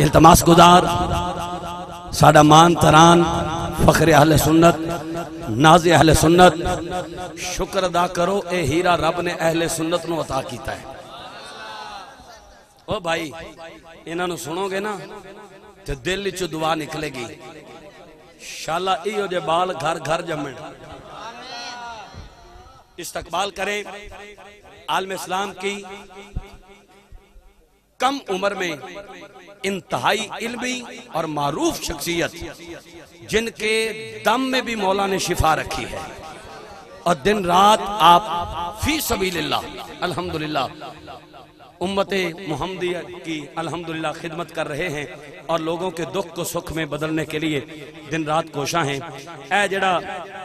इल्तमास गुजार साडा मान तरान फखरे अहले सुन्नत नाज़े अहले सुन्नत शुक्र अदा करो ए हीरा रब ने अहले सुन्नत नूं अता कीता है। ओ भाई इन्हां नूं सुनोगे ना तो दिल चो दुआ निकलेगी, शाला इहो जे बाल घर घर जमन। इस्तकबाल करें आलम इस्लाम की कम उम्र में इंतहाई इल्मी और मारूफ शख्सियत, जिनके दम में भी मौला ने शिफा रखी है और दिन रात आप फी सबीलिल्लाह अल्हम्दुलिल्लाह उम्मते मुहम्मदिया की अल्हम्दुलिल्लाह खिदमत कर रहे हैं और लोगों के दुख को सुख में बदलने के लिए दिन रात कोशा हैं। ए जड़ा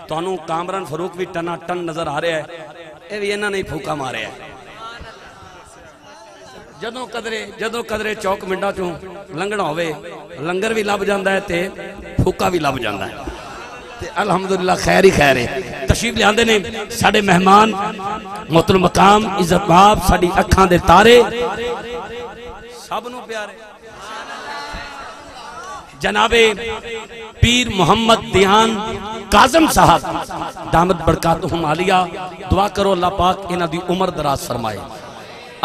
तुहानू कामरान फरूक भी टना टन नजर आ रहा है, ये भी इन्होंने फूका मारे है। जदों कदरे चौक मिंडा चों लंघना होवे लंगर भी लभ जाता है ते फूका भी लभ जाता है ते अल्हम्दुलिल्लाह खैर ही खैर है। तशरीफ लियाते ने साडे मेहमान मोहतरम मकाम इज्जत बाप साडी अखां दे तारे सब नूं प्यारे जनाबे पीर मोहम्मद दियान काज़म साहब दामद बरकातुहुम आलिया। दुआ करो अल्लाह पाक इन्हां दी उम्र दराज फरमाए,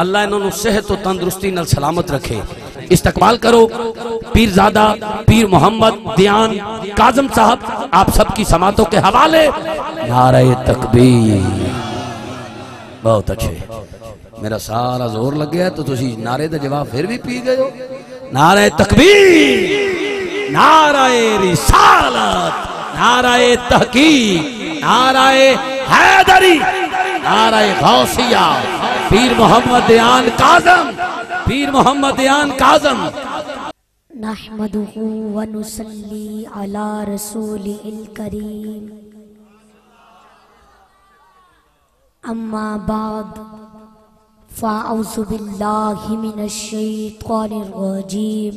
अल्लाह इन्होंने सेहत और तंदुरुस्ती नाल सलामत रखे। इस्तकबाल करो पीरजादा पीर मोहम्मद दियान काज़म साहब आप सबकी समातों के हवाले। नारे तकबीर, बहुत अच्छे, मेरा सारा जोर लग गया तो तुसी नारे का जवाब फिर भी पी गए हो। नारे तकबीर, नारे रिसालत, नारे तहकीक, नारे हैदरी, नारे गौसिया, पीर मोहम्मद दियान काज़म, पीर मोहम्मद दियान काज़म। नहमदुहु व नुसल्ली अला रसूलिल करीम, अम्मा बाद फ़अऊज़ु बिल्लाहि मिनश शैतानिर रजीम,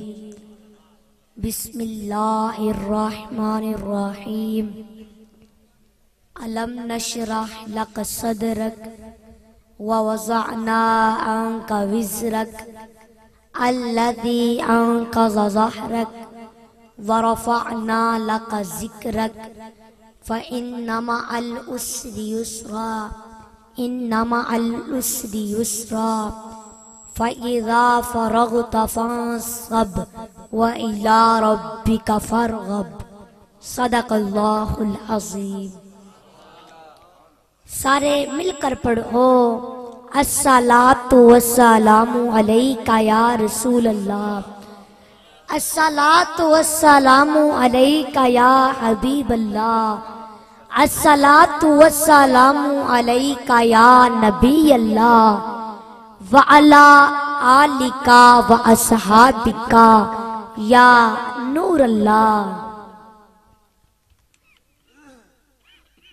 बिस्मिल्लाहिर रहमानिर रहीम। अलम नशरह लक सदरक व वज़अना अन्का विज़रक अल्लज़ी अन्क़ज़ ज़हरक व रफ़अना लक ज़िक्रक फ़इन्न मअल उस्रि युस्रा, इन्न मअल उस्रि युस्रा, फ़इज़ा फ़रग़त फ़ंसब व इला रब्बिक फ़रग़ब। सदक़ल्लाहुल अज़ीम। सारे मिलकर पढ़ो अस्सलातु वस्सलामु अलैका या रसूल अल्लाह, अस्सलातु वस्सलामु अलैका या हबीब अल्लाह, अस्सलातु वस्सलामु अलैका या नबी अल्लाह व अला आलिका व अस्हाबिका या नूर अल्लाह।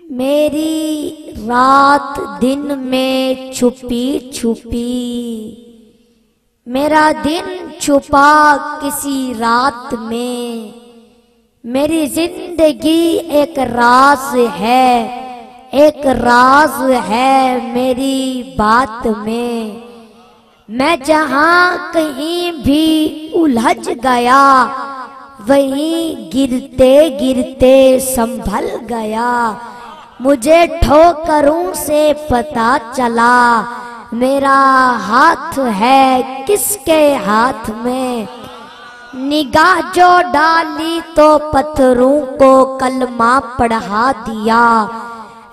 मेरी रात दिन में छुपी छुपी, मेरा दिन छुपा किसी रात में, मेरी जिंदगी एक राज है, एक राज है मेरी बात में। मैं जहाँ कहीं भी उलझ गया वहीं गिरते गिरते संभल गया। मुझे ठोकरों से पता चला मेरा हाथ है किसके हाथ में। निगाह जो डाली तो पत्थरों को कलमा पढ़ा दिया,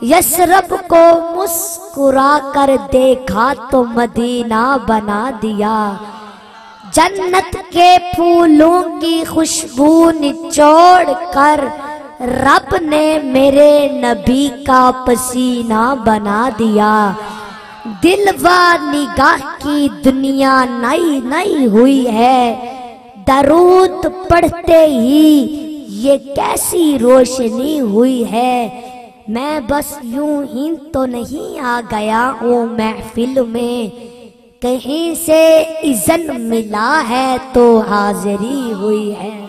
यसरब को मुस्कुरा कर देखा तो मदीना बना दिया। जन्नत के फूलों की खुशबू निचोड़ कर रब ने मेरे नबी का पसीना बना दिया। दिल व निगाह की दुनिया नई नई हुई है, दरूद पढ़ते ही ये कैसी रोशनी हुई है। मैं बस यूं ही तो नहीं आ गया हूँ महफिल में, कहीं से इज़्ज़त मिला है तो हाजिरी हुई है।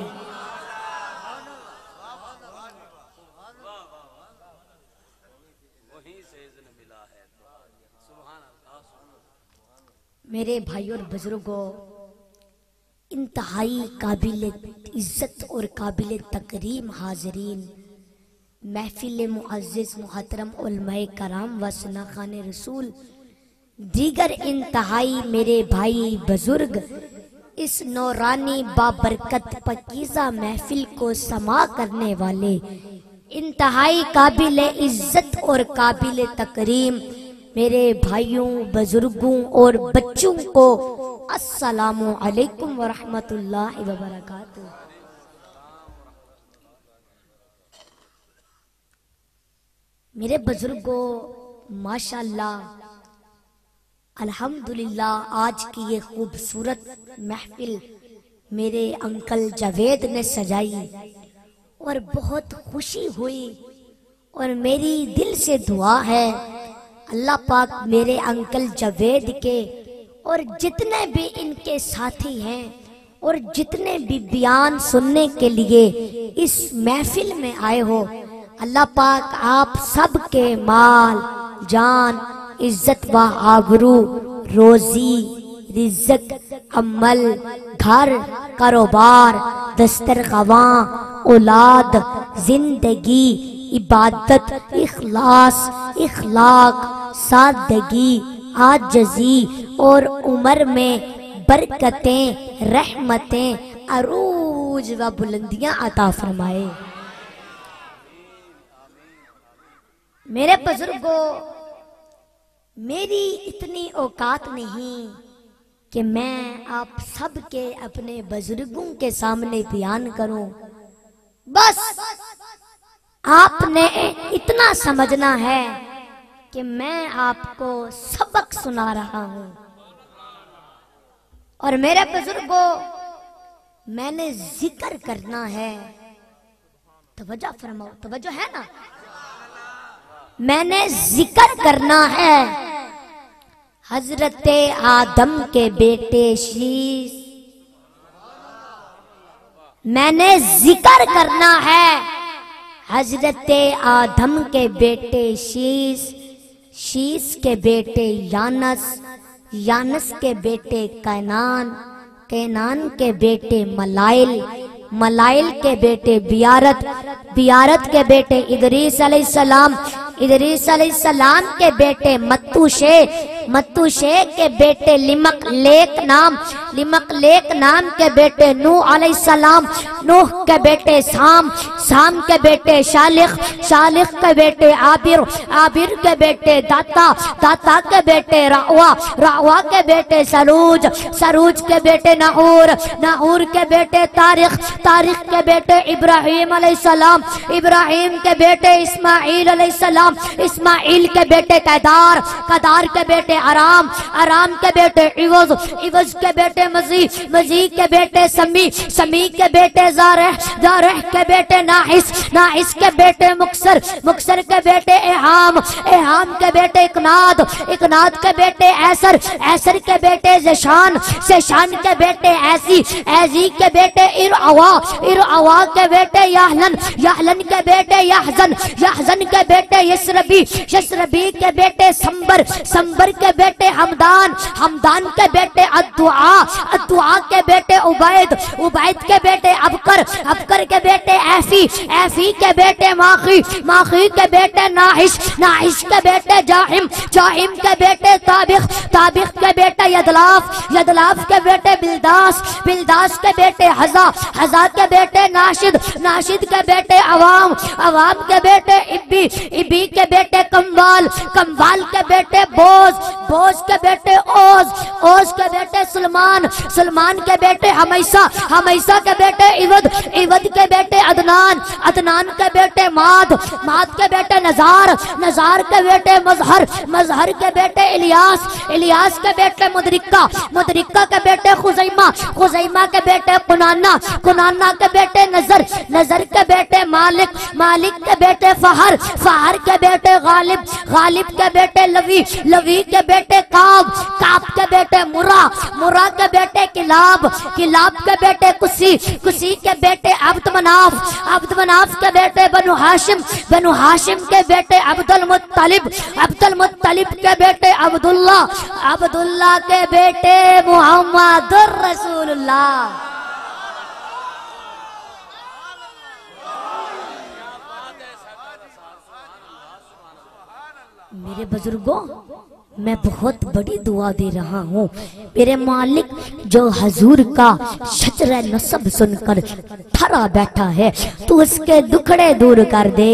मेरे भाइयों और बुजुर्गों, इंतहाई काबिल इज्जत और काबिल तकरीम हाज़रीन, महफिल मुअज़्ज़िज़ मुहतरम उलमाए कराम व सुनाखान रसूल, दीगर इंतहाई मेरे भाई बुजुर्ग, इस नौरानी बाबरकत पकीज़ा महफिल को समा करने वाले इंतहाई काबिल इज्जत और काबिल तकरीम मेरे भाइयों, बुजुर्गों और बच्चों को अस्सलामु अलैकुम व रहमतुल्लाहि व बरकातुहू। मेरे बुजुर्गों, माशाअल्लाह, अल्हम्दुलिल्लाह, आज की ये खूबसूरत महफिल मेरे अंकल जावेद ने सजाई और बहुत खुशी हुई। और मेरी दिल से दुआ है अल्लाह पाक मेरे अंकल जावेद के और जितने भी इनके साथी हैं और जितने भी बयान सुनने के लिए इस महफिल में आए हो, अल्लाह पाक आप सब के माल, जान, इज्जत व आबरू, रोजी, रिज़्क़, अमल, घर, कारोबार, दस्तरख़वां, औलाद, जिंदगी, इबादत, इखलास, इखलाक, सादगी, आजज़ी और उम्र में बरकतें, रहमतें, अरूज व बुलंदियां अता फरमाए। मेरे बुजुर्गों, मेरी इतनी औकात नहीं कि मैं आप सब के अपने बुजुर्गों के सामने बयान करूं। बस आपने इतना समझना है कि मैं आपको सबक सुना रहा हूं। और मेरे बुजुर्गों, मैंने जिक्र करना है, तवज्जो फरमाओ, तवज्जो है ना, मैंने जिक्र करना है हजरत आदम के बेटे शीश, मैंने जिक्र करना है हजरत आदम के बेटे शीश, शीश के बेटे यानस, यानस के बेटे कैनान, कैनान के बेटे मलाइल, मलाइल के बेटे बियारत, बियारत के बेटे इदरीस अलैहिस्सलाम, इदरीस अलैहिस्सलाम के बेटे मत्तूशे, मत्तूशे के बेटे लिमक लेक नाम, लिमक लेक नाम के बेटे नूह अलैहिस्सलाम, नूह के बेटे साम, साम के बेटे शालिख, शालिख के बेटे आबिर, आबिर के बेटे दाता, दाता के बेटे रावा, रावा के बेटे सरूज, सरूज के बेटे नाहूर, नाहूर के बेटे तारिख, तारिख के बेटे इब्राहिम अलैहिस्सलाम, इब्राहिम के बेटे इस्माइल अलैहिस्सलाम, इस्माइल के बेटे कदार, कदार के बेटे आराम, आराम के बेटे इवज, इवज के बेटे मजी, मजी के बेटे समी, समी के बेटे जारह, जारह के बेटे नाहिस, नाहिस के बेटे मुक्सर, मुक्सर के बेटे एहाम, एहाम के बेटे इकनाद, इकनाद के बेटे ऐसर, ऐसर के बेटे ज़ेशान, ज़ेशान के बेटे ऐसी, ऐजी के बेटे इरअवा, इरअवा के बेटे याहलन, याहलन के बेटे याहजन, याहजन के बेटे यशरबी, यशरबी के बेटे संबर, संबर के बेटे हमदान, हमदान के बेटे अद्दुआ, अद्दुआ के बेटे उबैद, उबैद के बेटे अबकर, अबकर के बेटे ऐफी, ऐफी के बेटे माखी, माखी के बेटे नाहिश, नाहिश के बेटे जाहिम, जाहिम के बेटे ताबिख, ताबिख के बेटे यदलाफ, यदलाफ के बेटे बिलदास, बिलदास के बेटे हजा, हजा के बेटे नाशिद, नाशिद के बेटे अवाम, अवाम के बेटे इब्बी, इब्बी के बेटे कम्बाल, कम्बाल के बेटे बोझ, बोझ के बेटे ओज, ओज के बेटे सुलमान, सुलमान के बेटे हमेशा, हमेशा के बेटे इवद, इवद के बेटे अदनान, अदनान के बेटे माद, माद के बेटे नजार, नजार के बेटे मजहर, मजहर के बेटे इलियास, इलियास के बेटे मुदरिका, मुदरिका के बेटे खुजैमा, खुजैमा के बेटे कुनाना, कुनाना के बेटे नजर, नजर के बेटे मालिक, मालिक के बेटे फहर, फहर के बेटे गालिब, गालिब के बेटे लवी, लवी के बेटे काब, काब के बेटे मुरा, मुरा के बेटे किलाब, किलाब के बेटे कुसी, कुसी के बेटे अब्द मनाफ, अब्द मनाफ के बेटे बनु हाशिम, बनु हाशिम के बेटे अब्दुल मुत्तलिब, अब्दुल मुत्तलिब के बेटे अब्दुल्ला, अब्दुल्ला के बेटे मुहम्मदुर रसूलुल्लाह। मेरे बुजुर्गों, मैं बहुत बड़ी दुआ दे रहा हूँ। मेरे मालिक जो हजूर का शजरा नसब सुनकर ठहरा बैठा है, तू उसके दुखड़े दूर कर दे।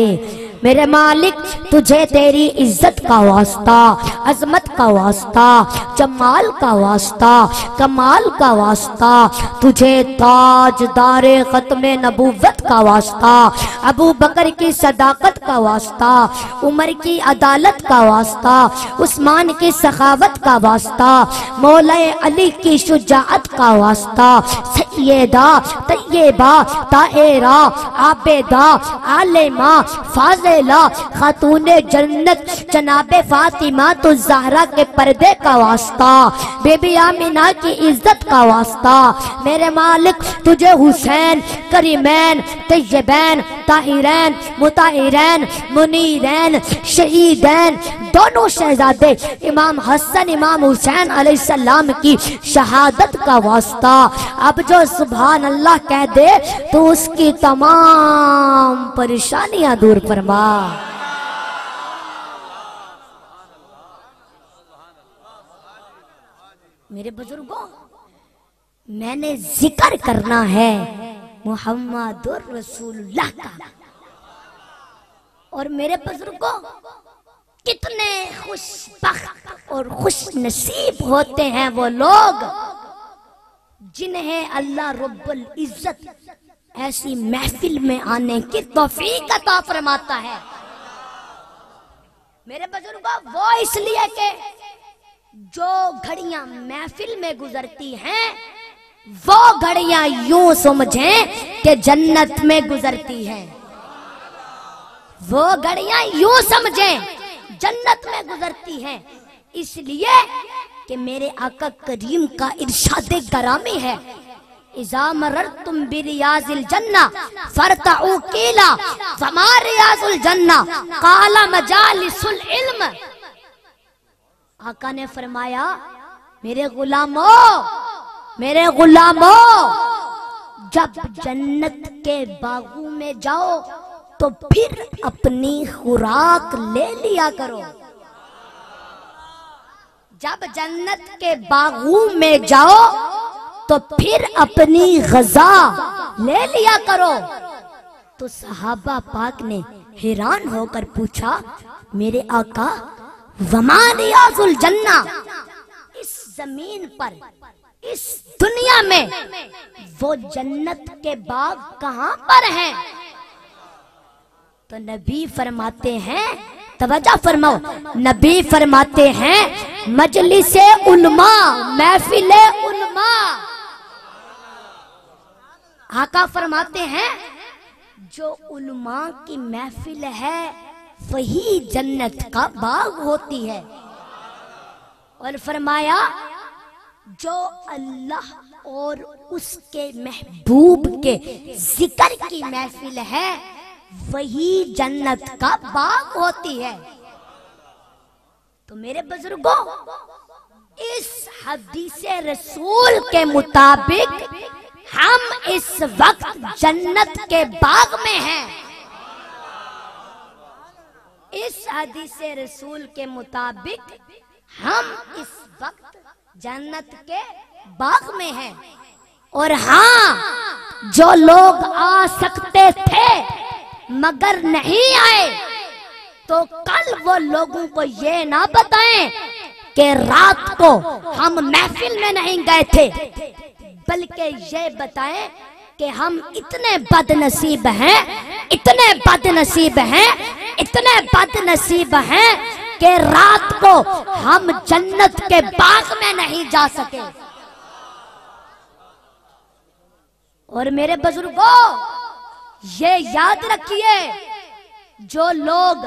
मेरे मालिक तुझे तेरी इज्जत का वास्ता, अजमत का वास्ता, जमाल का वास्ता, कमाल का वास्ता, तुझे ताजदारे खत्मे नबूवत का वास्ता, अबू बकर की सदाकत का वास्ता, उमर की अदालत का वास्ता, उस्मान की सखावत का वास्ता, मौलाए अली की शुजाअत का वास्ता, सैयदा तैयबा ताहिरा आबेदा आलिमा फाजिला खातूने जन्नत जनाबे फातिमा तो ज़हरा के पर्दे का वास्ता, बेबी आमिना की इज्जत का वास्ता। मेरे मालिक तुझे हुसैन करीमैन तैयबैन ताहिरैन मुताहिरैन मुनीरैन शहीदैन दोनों शहजादे इमाम हसन इमाम हुसैन अलैहिस्सलाम की शहादत का वास्ता। अब जो सुभान अल्लाह कह दे तो उसकी तमाम परेशानियां दूर फरमा। मेरे बुजुर्गों, मैंने जिक्र करना है मुहम्मदुर रसूलुल्लाह का। और मेरे बुजुर्गों, कितने खुशबख्त और खुश नसीब होते हैं वो लोग जिन्हें अल्लाह रब्बुल इज्जत ऐसी महफिल में आने की तौफीक अता फरमाता है। मेरे बुजुर्गों, वो इसलिए कि जो घड़ियां महफिल में गुजरती हैं वो घड़ियां यूं समझें कि जन्नत में गुजरती हैं। वो घड़ियां यूं समझें जन्नत में गुजरती हैं, इसलिए कि मेरे आका करीम का इरशादे गरामी है, इज़ा मररतुम बिरियाजिल जन्ना फरतऊ कीला फमा रियाजुल जन्ना काला मजालिसुल इल्म। आका ने फरमाया, मेरे गुलामों, मेरे गुलामों, जब जन्नत के बागों में जाओ तो फिर अपनी खुराक ले लिया करो। जब जन्नत के बागों में जाओ तो फिर अपनी गजा ले लिया करो। तो सहाबा पाक ने हैरान होकर पूछा, मेरे आका वमा रियाजुल जन्ना, इस जमीन पर इस दुनिया में वो जन्नत के बाग कहां पर हैं? तो नबी फरमाते हैं, तवज्जो फरमाओ, नबी फरमाते हैं मजलिसे उलमा, महफिले उलमा। आका फरमाते हैं जो उलमा की महफिल है वही जन्नत का बाग होती है। और फरमाया जो अल्लाह और उसके महबूब के जिक्र की महफिल है वही जन्नत का बाग होती है। तो मेरे बुजुर्गों, इस हदीसे रसूल के मुताबिक हम इस वक्त जन्नत के बाग में हैं। इस हदीसे रसूल के मुताबिक हम इस वक्त जन्नत के बाग में हैं। और हाँ, जो लोग आ सकते थे मगर नहीं आए, तो कल वो लोगों को ये ना बताएं कि रात को हम महफिल में नहीं गए थे, बल्कि ये बताएं कि हम इतने बदनसीब हैं, इतने बदनसीब हैं, इतने बदनसीब हैं कि रात को हम जन्नत के बाग में नहीं जा सके। और मेरे बुजुर्गों, ये याद रखिए, जो लोग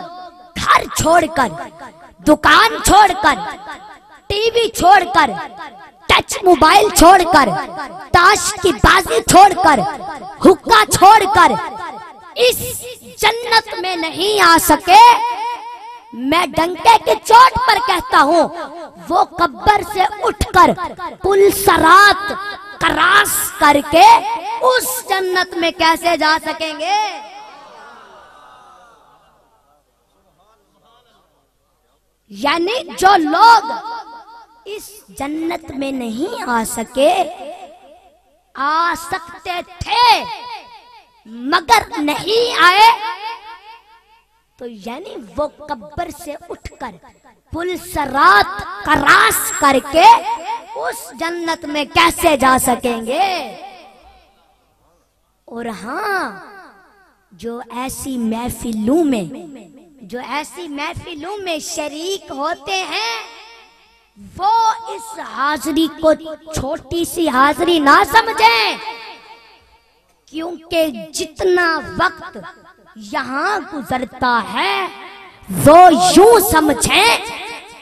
घर छोड़कर, दुकान छोड़कर, टीवी छोड़कर, टच मोबाइल छोड़कर, ताश की बाजी छोड़कर, हुक्का छोड़कर इस जन्नत में नहीं आ सके, मैं डंके की चोट पर कहता हूं, वो कब्र से उठकर पुल सरात क्रॉस करके उस जन्नत में कैसे जा सकेंगे? यानी जो लोग इस जन्नत में नहीं आ सके, आ सकते थे मगर नहीं आए, तो यानी वो कब्र से उठकर पुल सरात क्रॉस करके उस जन्नत में कैसे जा सकेंगे? और हाँ, जो ऐसी महफिलों में शरीक होते हैं, वो इस हाजिरी को छोटी सी हाजिरी ना समझें, क्योंकि जितना वक्त यहाँ गुजरता है वो यूं समझें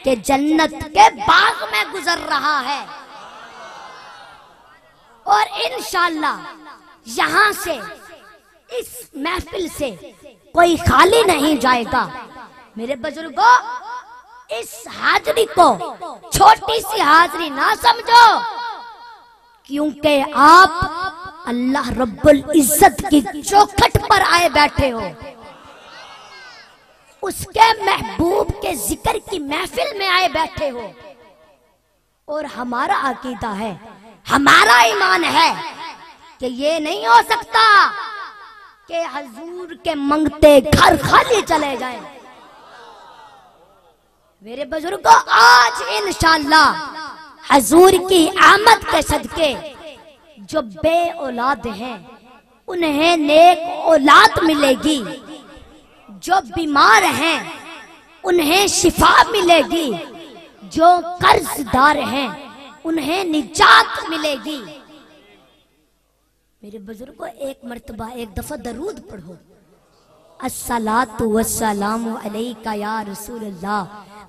कि जन्नत के बाग में गुजर रहा है। और इंशाअल्लाह यहाँ से, इस महफिल से कोई खाली नहीं जाएगा। मेरे बुजुर्गों, इस हाजिरी को छोटी सी हाजिरी ना समझो, क्योंकि आप अल्लाह रब्बुल इज्जत की चौखट पर आए बैठे हो, उसके महबूब के जिक्र की महफिल में आए बैठे हो। और हमारा अकीदा है, हमारा ईमान है कि ये नहीं हो सकता कि हजूर के मंगते घर खाली चले जाएं। मेरे बुजुर्गों, आज इंशाअल्लाह हजूर की आमद के सदके जो बे औलाद हैं उन्हें नेक औलाद मिलेगी, जो बीमार हैं उन्हें शिफा मिलेगी, जो कर्जदार हैं उन्हें निजात मिलेगी। मेरे बुजुर्गों, एक मर्तबा एक दफा दरूद पढ़ो, अस्सलातु वस्सलामु अलैका या रसूलल्लाह,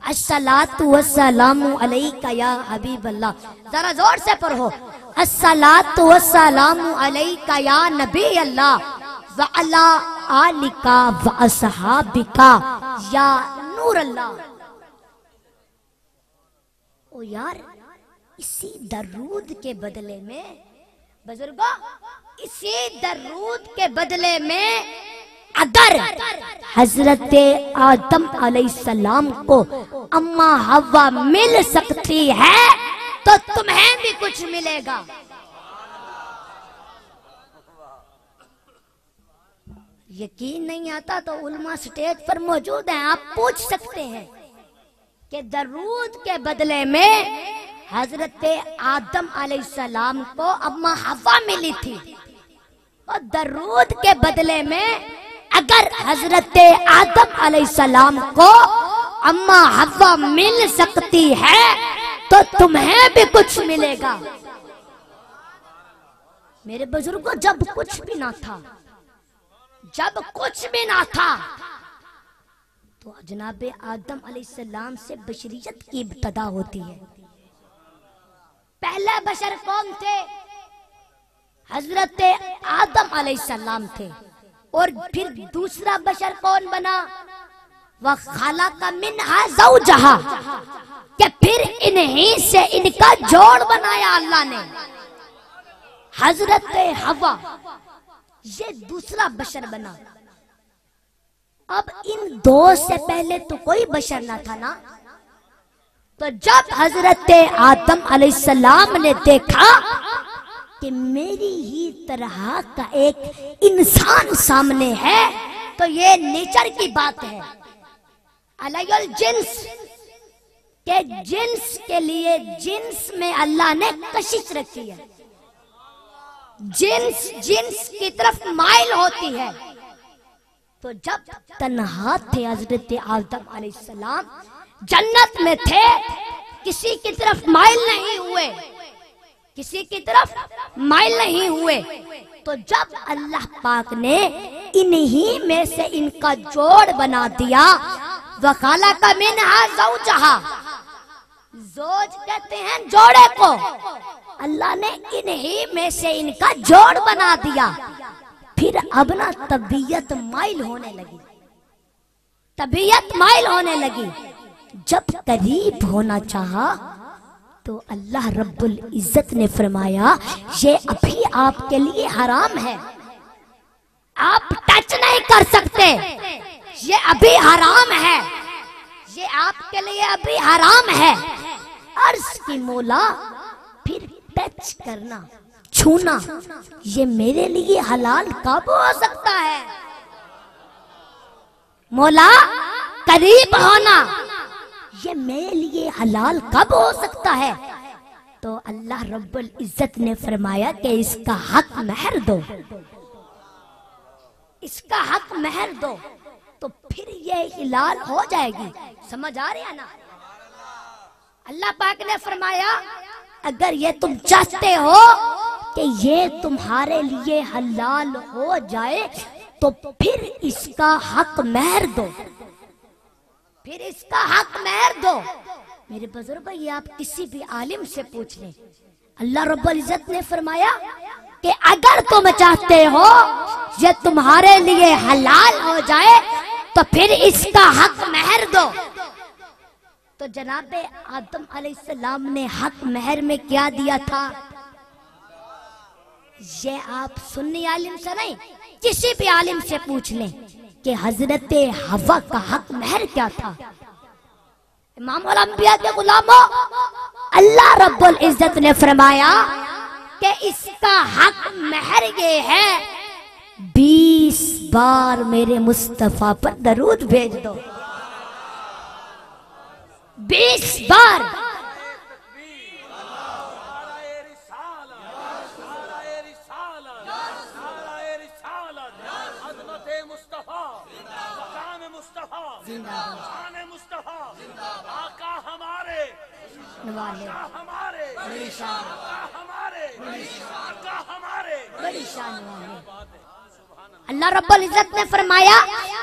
अस्सलातु वस्सलामु अलैका या हबीबल्लाह। जरा जोर से पढ़ो, अस्सलातु वस्सलामु अलैका या नबी अल्लाह व अला आलिका व असहाबिका या नूर अल्लाह। ओ यार, इसी दरूद के बदले में बुजुर्गों, इसी दरूद के बदले में अगर हजरत आदम अलैहिस्सलाम को अम्मा हव्वा मिल सकती है तो तुम्हें भी कुछ मिलेगा। यकीन नहीं आता तो उलमा स्टेज पर मौजूद हैं, आप पूछ सकते हैं कि दरूद के बदले में हजरत आदम अलैहिस्सलाम को अम्मा हव्वा मिली थी, और दरूद के बदले में अगर हजरत आदम अलैहिस्सलाम को अम्मा हव्वा मिल सकती है तो तुम्हें भी कुछ मिलेगा। मेरे बुजुर्गों, जब कुछ भी ना था, जब कुछ भी ना था, तो जनाबे आदम अलैहिस्सलाम से बशरियत की इब्तदा होती है। पहले बशर कौन थे? हजरत आदम अलैहिस्सलाम थे। और फिर दूसरा बशर कौन बना? वह खलक़ मिन्हा ज़ौजहा, कि फिर इन्हीं से इनका जोड़ बनाया अल्लाह ने, हजरत हवा। ये दूसरा बशर बना। अब इन दो से पहले तो कोई बशर ना था ना। तो जब हजरत आदम अलैहिस्सलाम ने देखा कि मेरी ही तरह का एक इंसान सामने है, तो ये नेचर की बात है। अलैहिल जिन्स के जिन्स के लिए जिन्स में अल्लाह ने कशिश रखी है। जिन्स जिन्स की तरफ माइल होती है। तो जब तन्हा थे हजरत आदम अलैहिस्सलाम, जन्नत में थे, किसी की तरफ माइल नहीं हुए, किसी की तरफ माइल नहीं हुए। तो जब अल्लाह पाक ने इन्हीं में से इनका जोड़ बना दिया, व खलक़ मिन्हा ज़ौजहा, जोज कहते हैं जोड़े को, अल्लाह ने इन्हीं में से इनका जोड़ बना दिया। फिर अब ना तबीयत माइल होने लगी, तबीयत माइल होने लगी। जब करीब होना चाहा तो अल्लाह रब्बुल इज्जत ने फरमाया ये अभी आपके लिए हराम है, आप टच नहीं कर सकते, ये अभी हराम है, ये आपके लिए अभी हराम है। अर्ज की मौला फिर टच करना, छूना ये मेरे लिए हलाल कब हो सकता है? मौला करीब होना ये मेरे लिए हलाल कब हो सकता है? तो अल्लाह रब्बुल इज्जत ने फरमाया कि इसका हक महर दो, इसका हक महर दो, तो फिर ये हिलाल हो जाएगी। समझ आ रही है ना? अल्लाह पाक ने फरमाया अगर ये तुम चाहते हो कि ये तुम्हारे लिए हलाल हो जाए तो फिर इसका हक महर दो, फिर इसका हक महर दो। मेरे बुजुर्ग ये आप किसी भी आलिम से पूछ लें, अल्लाह रब्बुल इज्जत ने फरमाया कि अगर तुम चाहते हो ये तुम्हारे लिए हलाल हो जाए तो फिर इसका हक महर दो। तो जनाबे आदम अलैहिस्सलाम ने हक महर में क्या दिया था? ये आप सुन्नी आलिम से नहीं, किसी भी आलिम से पूछ लें कि हजरत हवा का हक महर क्या था। इमामुल अंबिया के गुलामों, अल्लाह रब्बुल इज्जत ने फरमाया कि इसका हक महर ये है 20 बार मेरे मुस्तफा पर दरूद भेज दो, 20 बार। अल्लाह रब्बुल इज्जत ने फरमाया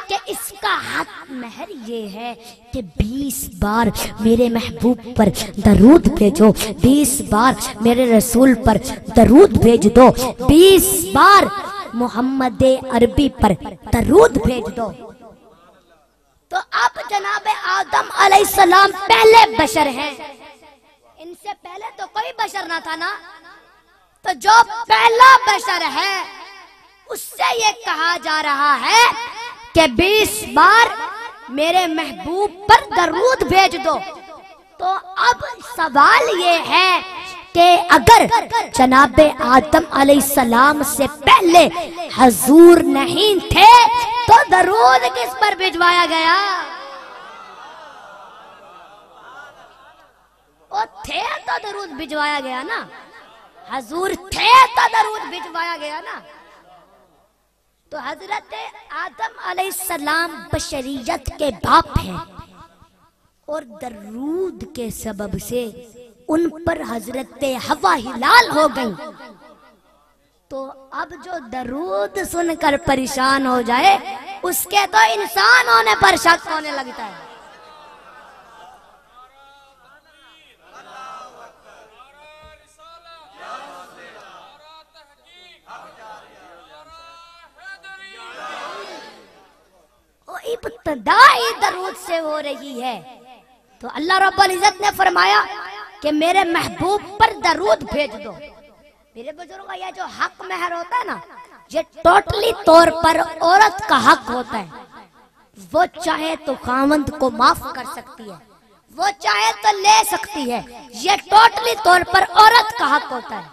कि इसका हक महर ये है कि 20 बार मेरे महबूब पर दरूद भेजो, 20 बार मेरे रसूल पर दरूद भेज दो, 20 बार मोहम्मद अरबी पर दरूद भेज दो। तो अब जनाबे आदम अलैहिस्सलाम पहले बशर हैं, इनसे पहले तो कोई बशर ना था ना। तो जो पहला बशर है उससे ये कहा जा रहा है कि 20 बार मेरे महबूब पर दरूद भेज दो। तो अब सवाल ये है कि अगर जनाबे आदम अलैहिस्सलाम से पहले हजूर नहीं थे तो दरूद किस पर भिजवाया गया? वो थे तो दरूद भिजवाया गया ना, हजूर थे तो दरूद भिजवाया गया ना। तो हजरत आदम अलैहिस्सलाम बशरियत के बाप हैं और दरूद के सबब से उन पर हजरत हवा हिलाल हो गई। तो अब जो दरूद सुनकर परेशान हो जाए उसके तो इंसान होने पर शक होने लगता है। इब्तिदाई दरूद से हो रही है। तो अल्लाह रब्बुल इज्जत ने फरमाया कि मेरे महबूब पर दरूद भेज दो। मेरे बुजुर्ग, ये जो हक महर होता है ना, ये टोटली तौर पर औरत का हक होता है। वो चाहे तो खावंद को माफ कर सकती है, वो चाहे तो ले सकती है, ये टोटली तौर पर औरत का हक होता है।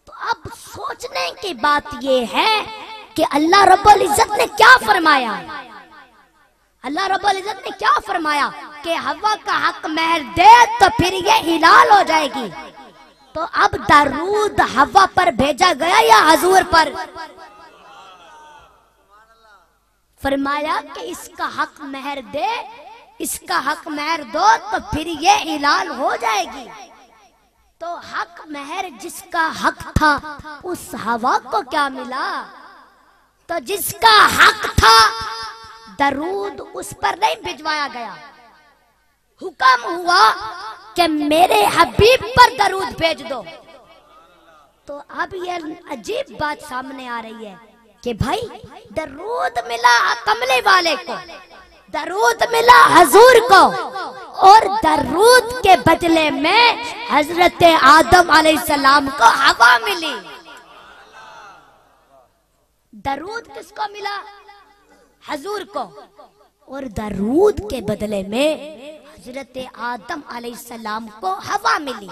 तो अब सोचने की बात ये है कि अल्लाह रब्बुल इज्जत ने क्या फरमाया। अल्लाह रब्बुल इज्जत ने क्या फरमाया कि हवा का हक महर दे तो फिर ये हिलाल हो जाएगी। तो अब दरूद हवा पर भेजा गया या हजूर पर? फरमाया कि इसका हक महर दे, इसका हक महर दो तो फिर ये हिलाल हो जाएगी। तो हक महर जिसका हक था उस हवा को क्या मिला? तो जिसका हक था दरूद उस पर नहीं भिजवाया गया, हुक्म हुआ कि मेरे हबीब पर दरूद भेज दो। तो अब ये अजीब बात सामने आ रही है कि भाई दरूद मिला कमले वाले को, दरूद मिला हजूर को, और दरूद के बदले में हजरत आदम अलैहिस्सलाम को हवा मिली। दरूद किसको मिला? हजूर को। और दरूद के बदले में हजरत आदम अलैहिस्सलाम को हवा मिली।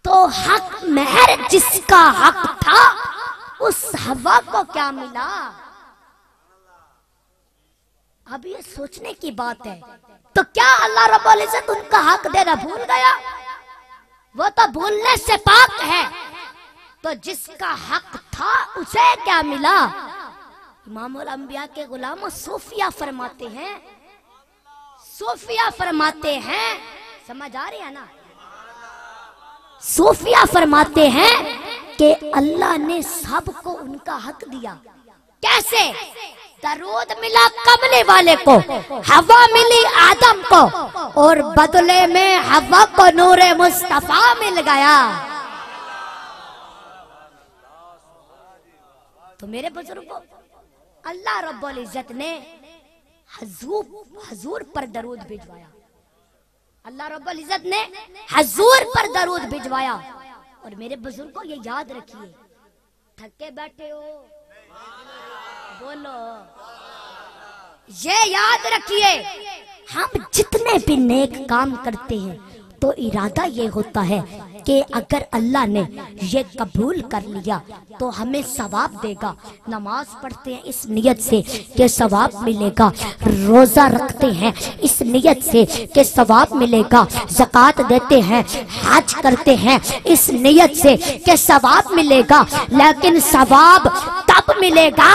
तो हक महर जिसका हक था उस हवा को क्या मिला? अब ये सोचने की बात है। तो क्या अल्लाह रब्बुल इज्जत उनका हक देना भूल गया? वो तो भूलने से पाक है। तो जिसका हक था उसे क्या मिला? इमामुल अंबिया के गुलाम सूफिया फरमाते हैं, सूफिया फरमाते हैं, समझ आ रही है ना? सूफिया फरमाते हैं कि अल्लाह ने सबको उनका हक दिया। कैसे? दरूद मिला कमले वाले को, हवा मिली आदम को, और बदले में हवा को नूरे मुस्तफा मिल गया। तो मेरे बुजुर्गों, अल्लाह रब्बुल इज्जत ने हजूर पर दरूद भिजवाया। अल्लाह रब्बुल इज्जत ने हजूर पर दरूद भिजवाया। और मेरे बुजुर्गों ये याद रखिए, थके बैठे हो बोलो, ये याद रखिए, हम जितने भी नेक काम करते हैं तो इरादा ये होता है कि अगर अल्लाह ने ये कबूल कर लिया तो हमें सवाब देगा। नमाज पढ़ते हैं इस नियत से कि सवाब मिलेगा, रोजा रखते हैं इस नियत से कि सवाब मिलेगा, ज़कात देते हैं, हज करते हैं इस नियत से कि सवाब मिलेगा। लेकिन सवाब तब मिलेगा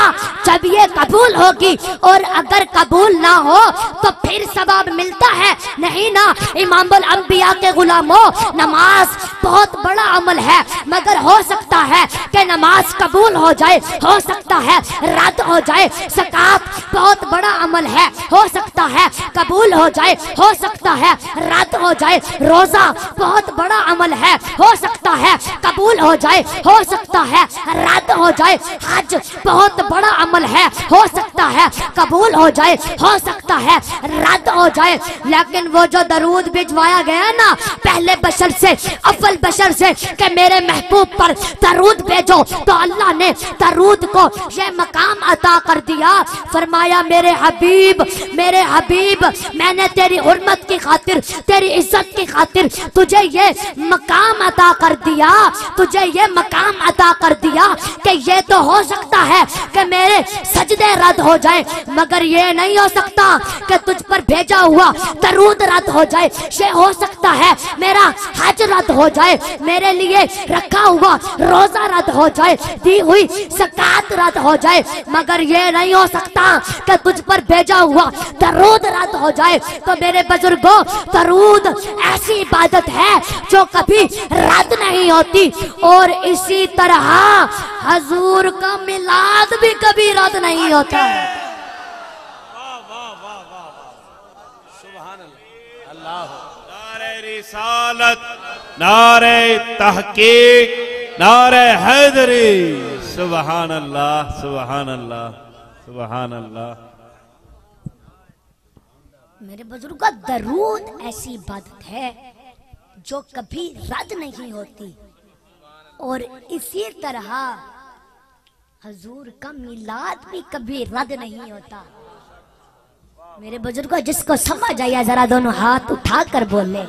जब ये कबूल होगी, और अगर कबूल ना हो तो फिर सवाब मिलता है नहीं ना। इमामुल अंबिया के गुलामों, नमाज बहुत बड़ा अमल है, मगर हो सकता है कि नमाज कबूल हो जाए, हो सकता है रद्द हो जाए। ज़कात बहुत बड़ा अमल है, हो सकता है कबूल हो जाए, हो सकता है रद्द हो जाए। रोजा बहुत बड़ा अमल है, हो सकता है कबूल हो जाए, हो सकता है रद्द हो जाए। हज बहुत बड़ा अमल है, हो सकता है कबूल हो जाए, हो सकता है रद्द हो जाए। लेकिन वो जो दरूद भिजवाया गया ना पहले बशर से, अव्वल बशर से, कि मेरे महबूब पर दरूद भेजो, तो अल्लाह ने दरूद को ये मकाम अता कर दिया। फरमाया मेरे हबीब, मेरे हबीब, मैंने तेरी हुर्मत की खातिर, तेरी इज्जत की खातिर तुझे ये मकाम अता कर दिया, तुझे ये मकाम अता कर दिया कि ये तो हो सकता है कि मेरे सजदे रद्द हो जाए, मगर ये नहीं हो सकता कि तुझ पर भेजा हुआ दरूद रद्द हो जाए। ये हो सकता है मेरा हज रद्द हो जाए, मेरे लिए रखा हुआ रोजा रद्द हो जाए, दी हुई ज़कात रद्द हो जाए, मगर ये नहीं हो सकता कि तुझ पर भेजा हुआ दरूद रद्द हो जाए। तो मेरे बुजुर्गों, दरूद ऐसी इबादत है जो कभी रद्द नहीं होती, और इसी तरह हजूर का मिलाद भी कभी रद्द नहीं होता। नारे रिसालत, नारे तहकीक, नारे हैदरी, सुबहान अल्लाह, सुबहान अल्लाह, सुबहान अल्लाह। मेरे बुजुर्गों, दरूद ऐसी इबादत है जो कभी रद्द नहीं होती, और इसी तरह हजूर का मिलाद भी कभी रद्द नहीं होता। मेरे बुजुर्गों, जिसको समझ आया जरा दोनों हाथ उठा कर बोले।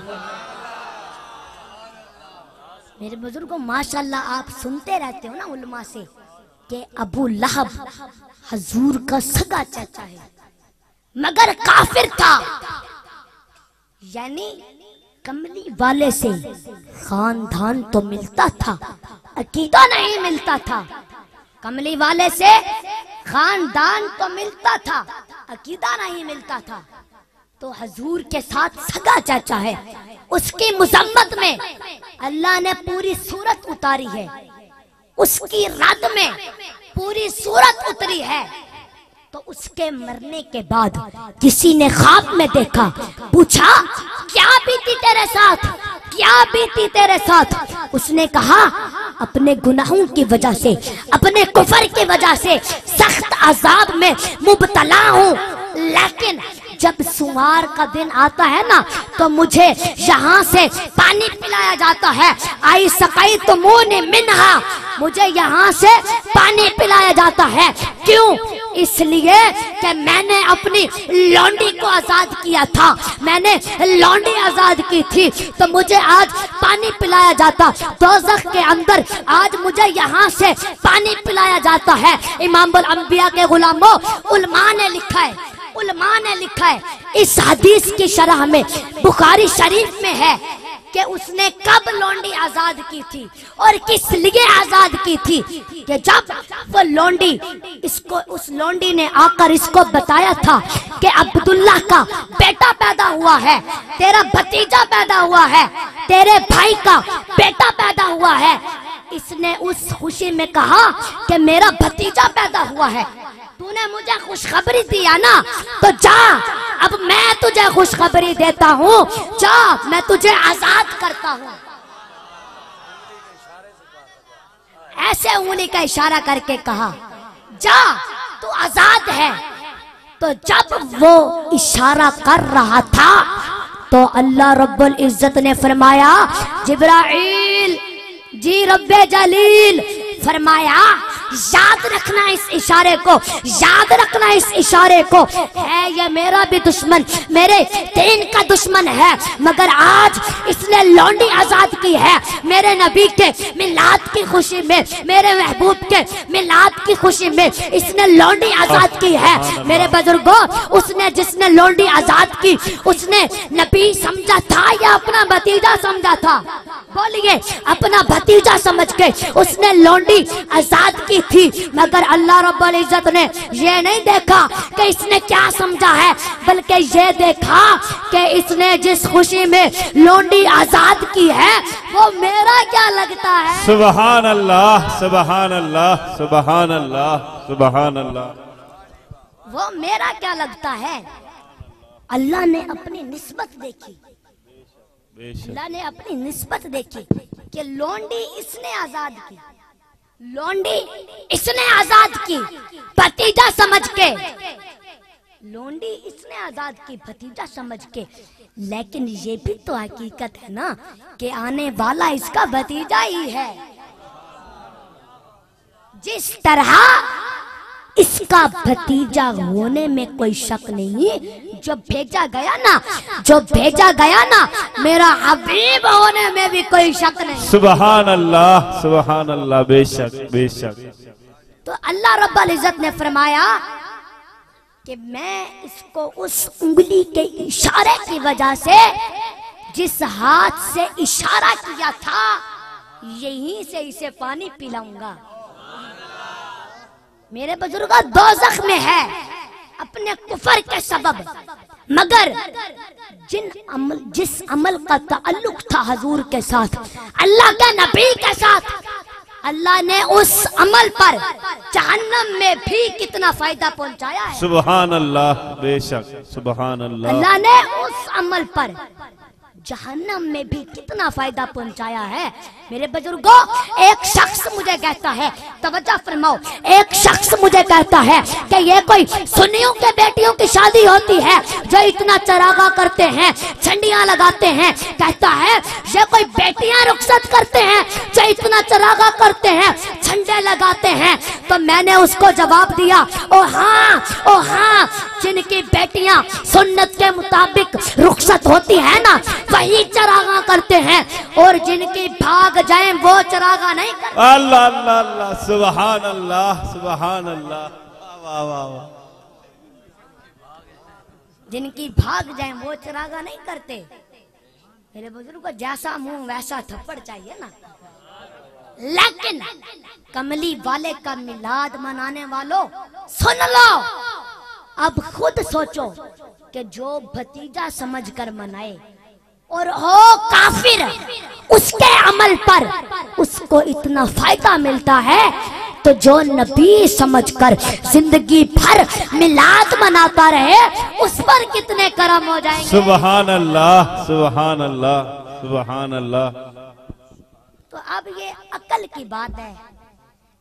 मेरे बुजुर्गों, माशाल्लाह आप सुनते रहते हो ना उलमा से कि अबू लहब हजूर का सगा चाचा है, मगर काफिर था। यानी कमली वाले से खानदान तो मिलता था, अकीदा नहीं मिलता था। कमली वाले से खानदान तो मिलता था, अकीदा नहीं मिलता था। तो हजूर के साथ सगा चाचा है, उसकी मुजम्मत में अल्लाह ने पूरी सूरत उतारी है, उसकी रद में पूरी सूरत उतरी है। तो उसके मरने के बाद किसी ने ख्वाब में देखा, पूछा क्या बीती तेरे साथ, क्या बीती तेरे साथ। उसने कहा अपने गुनाहों की वजह से, अपने कुफर की वजह से सख्त अजाब में मुब्तला हूँ, लेकिन जब सुमार का दिन आता है ना तो मुझे यहाँ से पानी पिलाया जाता है। आई सकाई तो मुँह ने मिन्हा, मुझे यहाँ से पानी पिलाया जाता है। क्यों? इसलिए कि मैंने अपनी लौंडी को आजाद किया था, मैंने लौंडी आजाद की थी तो मुझे आज पानी पिलाया जाता। दोज़ख के अंदर आज मुझे यहाँ से पानी पिलाया जाता है। इमामुल अंबिया के गुलामों, उलमा ने लिखा है, उलमा ने लिखा है इस हदीस की शरह में, बुखारी शरीफ में है कि उसने कब लौंडी आजाद की थी और किस लिए आजाद की थी। कि जब वो लौंडी, इसको उस लौंडी ने आकर इसको बताया था कि अब्दुल्ला का बेटा पैदा हुआ है, तेरा भतीजा पैदा हुआ है, तेरे भाई का बेटा पैदा हुआ है। इसने उस खुशी में कहा कि मेरा भतीजा पैदा हुआ है, तूने मुझे खुशखबरी दिया ना, तो जा अब मैं तुझे खुशखबरी देता हूँ, जा मैं तुझे आजाद करता हूँ। ऐसे उंगली का इशारा करके कहा जा तू आजाद है। तो जब वो इशारा कर रहा था तो अल्लाह रब्बुल इज्जत ने फरमाया, जिब्राइल जी रब्बे जलील, फरमाया याद रखना इस इशारे को, याद रखना इस इशारे को। है ये मेरा भी दुश्मन, मेरे दीन का दुश्मन है, मगर आज इसने लौंडी आजाद की है। मेरे नबी के मिलाद की खुशी में, मेरे महबूब के मिलाद की खुशी में इसने लौंडी आजाद की है। मेरे बुजुर्गों, उसने जिसने लौंडी आजाद की उसने नबी समझा था या अपना भतीजा समझा था? बोलिए, अपना भतीजा समझ के उसने लौंडी आजाद की थी। मगर अल्लाह रब्बुल इज्जत ने ये नहीं देखा कि इसने क्या समझा है, बल्कि ये देखा कि इसने जिस खुशी में लौंडी आजाद की है वो मेरा क्या लगता है। सुबहान अल्लाह, सुबहान अल्लाह, सुबहान अल्लाह, सुबहान अल्लाह। वो मेरा क्या लगता है। अल्लाह ने अपनी निस्बत देखी, अल्लाह ने अपनी निस्बत देखी कि लौंडी इसने आजाद की, लौंडी इसने आजाद की भतीजा समझ के, लौंडी इसने आजाद की भतीजा समझ के। लेकिन ये भी तो हकीकत है ना कि आने वाला इसका भतीजा ही है। जिस तरह इसका भतीजा होने में कोई शक नहीं, जो भेजा गया ना, जो भेजा गया ना, मेरा हबीब होने में भी कोई शक नहीं। सुबहान अल्लाह, सुबहान अल्लाह, बेशक बेशक। तो अल्लाह रब्बुल इज्जत ने फरमाया कि मैं इसको उस उंगली के इशारे की वजह से, जिस हाथ से इशारा किया था, यहीं से इसे पानी पिलाऊंगा। मेरे बुजुर्गों, दोज़ख में है अपने कुफर के सबब, मगर जिस अमल का ताल्लुक था हुजूर के साथ, अल्लाह के नबी के साथ, अल्लाह ने उस अमल पर जहन्नम में भी कितना फायदा पहुंचाया है। सुबहान अल्लाह, बेशक, सुबहान अल्लाह। अल्लाह ने उस अमल पर जहन्नम में भी कितना फायदा पहुंचाया है। मेरे बुजुर्गों, एक शख्स मुझे कहता है, तवज्जो फरमाओ, एक शख्स मुझे कहता है कि ये कोई सुन्नियों के बेटियों की शादी होती है जो इतना चरागा करते हैं, झंडियां लगाते हैं। कहता है ये कोई बेटियां रुखसत करते हैं जो इतना चरागा करते हैं, झंडे लगाते हैं। तो मैंने उसको जवाब दिया, ओ हाँ, जिनकी बेटियां सुन्नत के मुताबिक रुखसत होती है ना, वही चरागा करते हैं, और जिनकी भाग जाए वो चरागा नहीं करते। अल्लाह अल्लाह अल्लाह, सुबहान अल्लाह, सुबहान अल्लाह, वाह वाह वाह। जिनकी भाग जाए वो चरागा नहीं करते। मेरे बुजुर्ग को जैसा मुंह वैसा थप्पड़ चाहिए ना। लेकिन कमली वाले का मिलाद मनाने वालों, सुन लो, अब खुद सोचो कि जो भतीजा समझकर मनाए और हो काफिर, उसके अमल पर उसको इतना फायदा मिलता है तो जो नबी समझकर जिंदगी भर मिलाद मनाता रहे उस पर कितने करम हो जाएंगे। सुभान अल्लाह, सुभान अल्लाह, सुभान अल्लाह। तो अब ये अकल की बात है,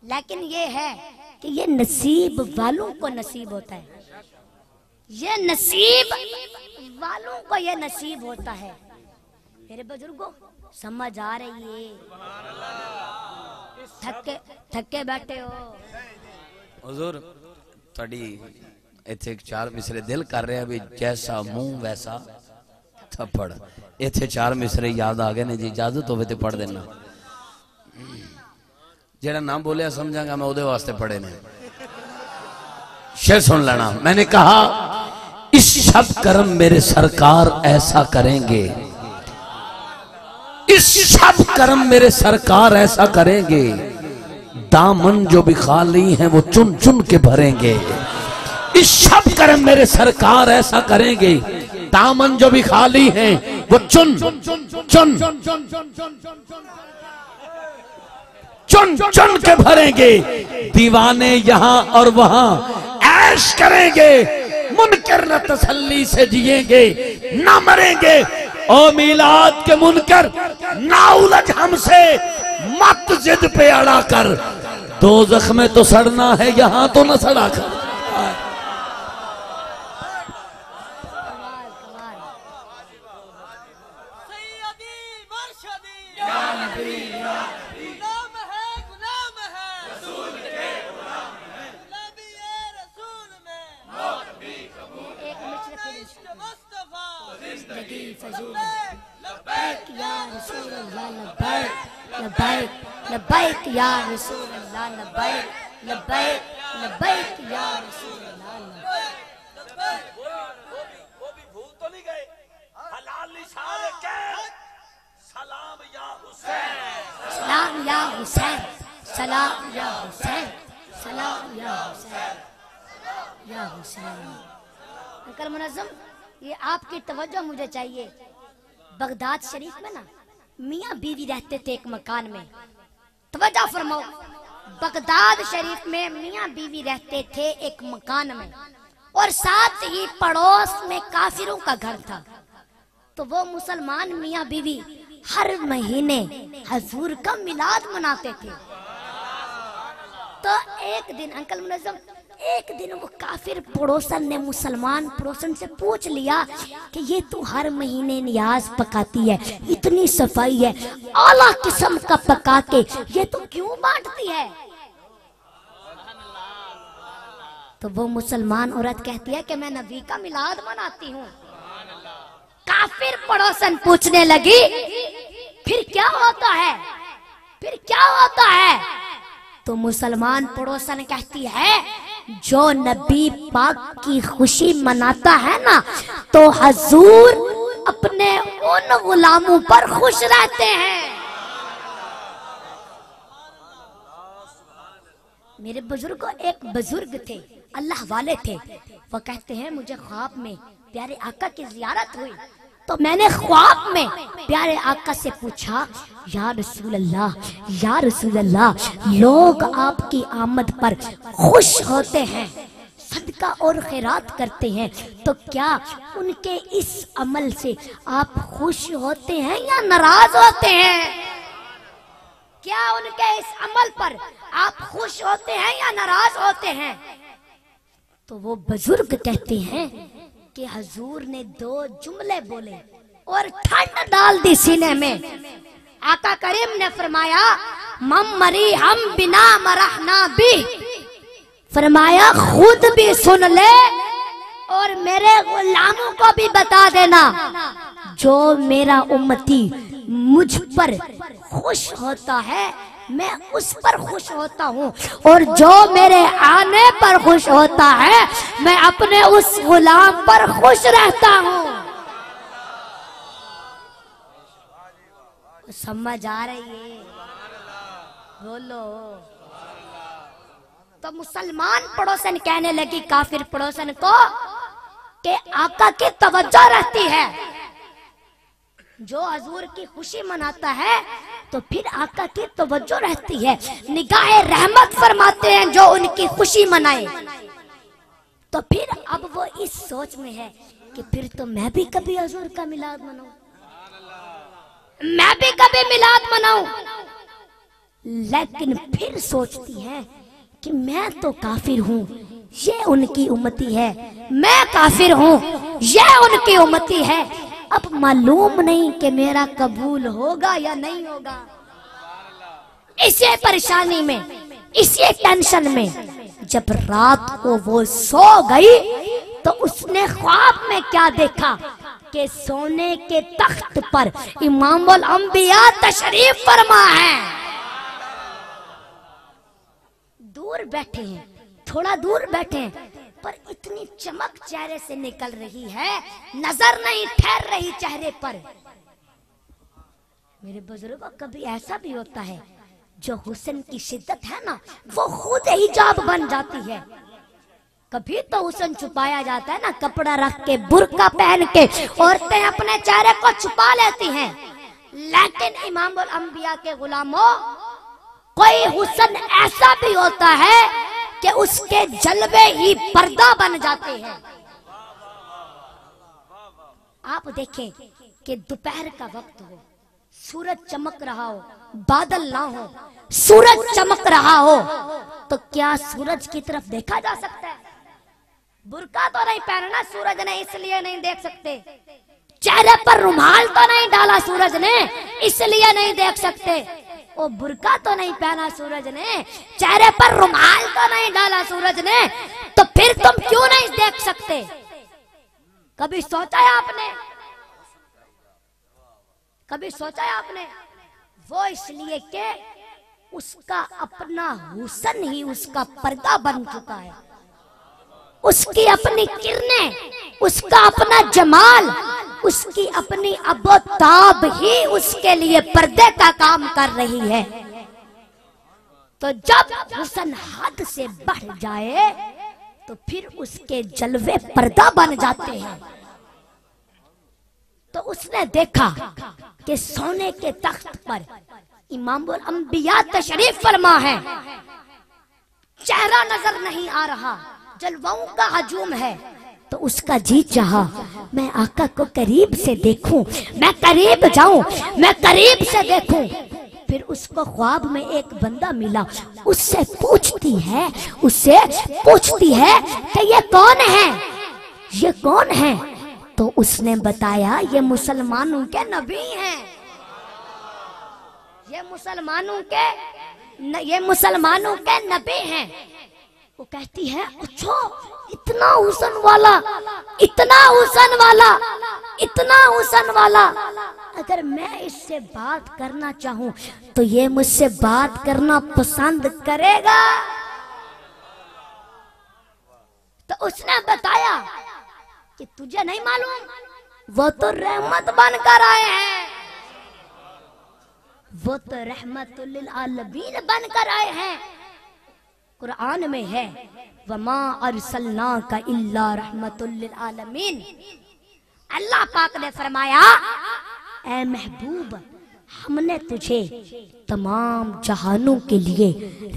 लेकिन ये है कि ये नसीब वालों को नसीब होता है, ये नसीब वालों को ये नसीब होता है। मेरे बुजुर्गों समझ आ रही है? थके बैठे हो हुजूर थोड़ी इथे चार मिसरे दिल कर रहे भी जैसा मुंह वैसा थप्पड़। इथे चार मिसरे याद आ गए ने जी, इजाजत होवे ते पढ़ देना। जेड़ा नाम बोलिया समझांगा मैं ओदे वास्ते पढ़े ने। शेर सुन लेना। मैंने कहा इस शब करम मेरे सरकार ऐसा करेंगे, इस शब करम मेरे सरकार ऐसा करेंगे, दामन जो भी खाली हैं वो चुन चुन के भरेंगे। इस शब करम मेरे सरकार ऐसा करेंगे, दामन जो भी खाली हैं वो चुन चुन चुन चुन के भरेंगे। दीवाने यहाँ और वहां ऐश करेंगे, मुनकर न तसल्ली से जिएंगे, ना मरेंगे। ओ मिलाद के मुनकर ना उलझ हमसे, मत जिद पे अड़ा कर। दोज़ख में तो सड़ना है, यहाँ तो न सड़ा कर। लब्बैक लब्बैक या रसूल अल्लाह, लब्बैक लब्बैक लब्बैक या रसूल अल्लाह, लब्बैक। वो भी भूल तो नहीं गए। हलाल निशान के सलाम या हुसैन, सलाम या हुसैन, सलाम या हुसैन, सलाम या हुसैन, या हुसैन। अंकल मुनज़्ज़म, ये आपकी तवज्जो मुझे चाहिए। बगदाद शरीफ में ना मियाँ बीवी रहते थे एक मकान में। तवज्जो फरमाओ, बगदाद शरीफ में मियाँ बीवी रहते थे एक मकान में, और साथ ही पड़ोस में काफिरों का घर था। तो वो मुसलमान मियाँ बीवी हर महीने हुजूर का मिलाद मनाते थे। तो एक दिन अंकल मुनज़्ज़म, एक दिन वो काफिर पड़ोसन ने मुसलमान पड़ोसन से पूछ लिया कि ये तू हर महीने नियाज पकाती है, इतनी सफाई है, आला किस्म का पका के ये तू क्यों बांटती है? तो वो मुसलमान औरत कहती है कि मैं नबी का मिलाद मनाती हूँ। काफिर पड़ोसन पूछने लगी, फिर क्या होता है, फिर क्या होता है? तो मुसलमान पड़ोसन कहती है, जो नबी पाक की खुशी मनाता है ना, तो हुजूर अपने उन गुलामों पर खुश रहते हैं। मेरे बुजुर्ग, एक बुजुर्ग थे, अल्लाह वाले थे। वो कहते हैं मुझे ख्वाब में प्यारे आका की जियारत हुई, तो मैंने ख्वाब में प्यारे आका से पूछा, या रसूल अल्लाह, या रसूल अल्लाह, लोग आपकी आमद पर खुश होते हैं, सदका और खैरात करते हैं, तो क्या उनके इस अमल से आप खुश होते हैं या नाराज होते हैं? क्या उनके इस अमल पर आप खुश होते हैं या नाराज होते हैं? तो वो बुजुर्ग कहते हैं कि हुजूर ने दो जुमले बोले और ठंड डाल दी सीने में। आका करीम ने फरमाया, मम मरी हम बिना मरहना भी, फरमाया खुद भी सुन ले और मेरे गुलामों को भी बता देना, जो मेरा उम्मती मुझ पर खुश होता है मैं उस पर खुश होता हूँ, और जो मेरे आने पर खुश होता है मैं अपने उस गुलाम पर खुश रहता हूँ। समझ आ रही है? बोलो। तो मुसलमान पड़ोसन कहने लगी काफिर पड़ोसन को कि आका की तवज्जो रहती है, जो हुजूर की खुशी मनाता है तो फिर आका की तवज्जो रहती है, निगाहे रहमत फरमाते हैं जो उनकी खुशी मनाए। तो फिर अब वो इस सोच में है कि फिर तो मैं भी कभी हुजूर का मिलाद मनाऊं, मैं भी कभी मिलाद मनाऊं। लेकिन फिर सोचती है कि मैं तो काफिर हूं, ये उनकी उम्मती है, मैं काफिर हूं, ये उनकी उम्मती है। अब मालूम नहीं कि मेरा कबूल होगा या नहीं होगा। इसी परेशानी में, इसी टेंशन में जब रात को वो सो गई तो उसने ख्वाब में क्या देखा कि सोने के तख्त पर इमामुल अंबिया तशरीफ फरमा है। दूर बैठे हैं, थोड़ा दूर बैठे हैं, पर इतनी चमक चेहरे से निकल रही है, नजर नहीं ठहर रही चेहरे पर। मेरे बुजुर्गों, कभी ऐसा भी होता है जो हुस्न की शिद्दत है ना, वो खुद हिजाब बन जाती है। कभी तो हुस्न छुपाया जाता है ना, कपड़ा रख के, बुर्का पहन के औरतें अपने चेहरे को छुपा लेती हैं। लेकिन इमामुल अंबिया के गुलामों, कोई हुस्न ऐसा भी होता है कि उसके जलवे ही पर्दा बन जाते हैं। आप देखें कि दोपहर का वक्त हो, सूरज चमक रहा हो, बादल ना हो, सूरज चमक रहा हो, तो क्या सूरज की तरफ देखा जा सकता है? बुर्का तो नहीं पहनना सूरज ने, इसलिए नहीं देख सकते। चेहरे पर रुमाल तो नहीं डाला सूरज ने, इसलिए नहीं देख सकते। वो बुर्का तो नहीं पहना सूरज ने, चेहरे पर रुमाल तो नहीं डाला सूरज ने, तो फिर तुम क्यों नहीं देख सकते? कभी सोचा है आपने? कभी सोचा है आपने? वो इसलिए कि उसका अपना हुस्न ही उसका पर्दा बन चुका है, उसकी अपनी किरणें, उसका अपना जमाल, उसकी अपनी अबोताब ही उसके लिए पर्दे का काम कर रही है। तो जब हुस्न हद से बढ़ जाए तो फिर उसके जलवे पर्दा बन जाते हैं। तो उसने देखा कि सोने के तख्त पर इमामुल अंबिया तशरीफ फरमा है, चेहरा नजर नहीं आ रहा, जलवाओं का हजूम है। तो उसका जी चाहा मैं आका को करीब से देखूं, मैं करीब जाऊं, मैं करीब से देखूं। फिर उसको ख्वाब में एक बंदा मिला, उससे पूछती है कि ये कौन है, ये कौन है? तो उसने बताया ये मुसलमानों के नबी हैं, ये मुसलमानों के नबी हैं। वो कहती है अच्छा, इतना हुस्न वाला, इतना हुस्न वाला, इतना हुस्न वाला, अगर मैं इससे बात करना चाहूं तो ये मुझसे बात करना पसंद करेगा? तो उसने बताया कि तुझे नहीं मालूम, वो तो रहमत बनकर आए हैं, वो तो रहमतुल लिल आलमीन बनकर आए हैं। कुरान में है वमा अरसलनाका इल्ला रहमतुल लिल आलमीन। अल्लाह पाक ने फरमाया ऐ महबूब, हमने तुझे तमाम जहानों के लिए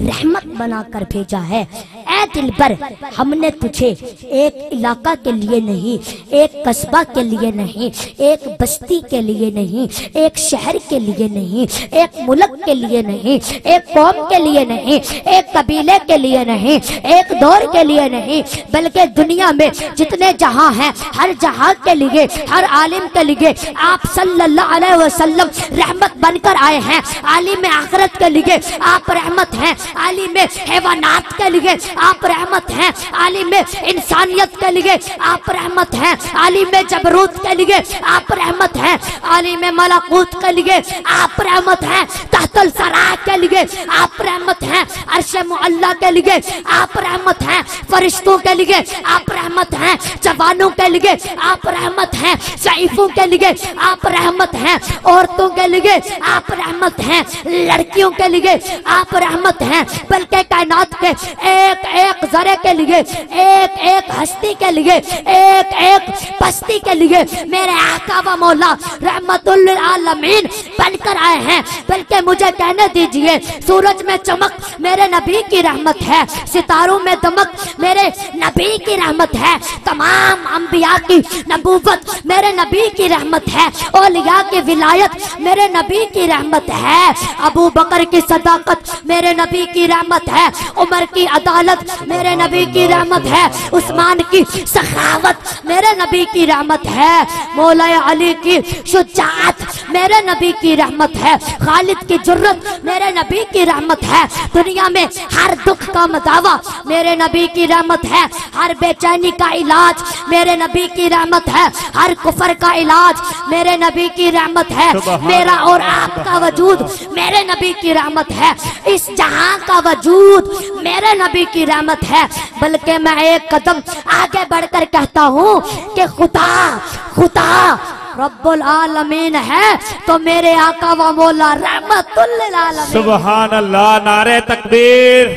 रहमत बनाकर भेजा है। ऐ दिलबर, हमने तुझे एक इलाका के लिए नहीं, एक कस्बा के लिए नहीं, एक बस्ती के लिए नहीं, एक शहर के लिए नहीं, एक मुल्क के लिए नहीं, एक कौम के लिए नहीं, एक कबीले के लिए नहीं, एक दौर के लिए नहीं, बल्कि दुनिया में जितने जहां हैं हर जहां के लिए, हर आलिम के लिए आप सल्लल्लाहु अलैहि वसल्लम रहमत बनकर आए हैं। आलिम आखिरत के लिए आप रहमत हैं, आलिम हैवानात के लिए आप रहमत हैं, आलिम इंसानियत के लिए आप रहमत हैं, आलिम जबरूत के लिए आप रहमत हैं, आलिम मलाकूत के लिए आप रहमत हैं, तहतल सरा के लिए आप रहमत हैं, अर्श मुअल्ला के लिए आप रहमत हैं, फरिश्तों के लिए आप रहमत हैं, जवानों के लिए आप रहमत हैं, ज़ईफों के लिए आप रहमत हैं, औरतों के लिए आप रहमत हैं, लड़कियों के लिए आप रहमत हैं, बल्कि कायनात के एक एक एक जरे के लिए, एक एक हस्ती के लिए, एक एक बस्ती के लिए मेरे आका व मौला रहमतुल लिल आलमीन बनकर आए हैं। बल्कि मुझे कहने दीजिए, सूरज में चमक मेरे नबी की रहमत है, सितारों में दमक मेरे नबी की रहमत है, तमाम अंबिया की नबूवत मेरे नबी की रहमत है, औलिया की विलायत मेरे नबी की रहमत है, अबू बकर की सदाकत मेरे नबी की रहमत है, उमर की अदालत मेरे नबी की रहमत है, उस्मान की सखावत मेरे नबी की रहमत है, मौला अली की शुजाअत मेरे नबी की रहमत है, खालिद की जुर्रत मेरे नबी की रहमत है, दुनिया में हर दुख का मदावा मेरे नबी की रहमत है, हर बेचैनी का इलाज मेरे नबी की रहमत है, हर कुफर का इलाज मेरे नबी की रहमत है, मेरा और आपका वजूद मेरे नबी की रहमत है, इस जहां का वजूद मेरे नबी की रहमत है। बल्कि मैं एक कदम आगे बढ़कर कहता हूँ कि खुदा खुदा रब्बुल आलमीन है तो मेरे आका व मौला रहमतुल लिल आलमीन। सुभान अल्लाह। नारे तकबीर,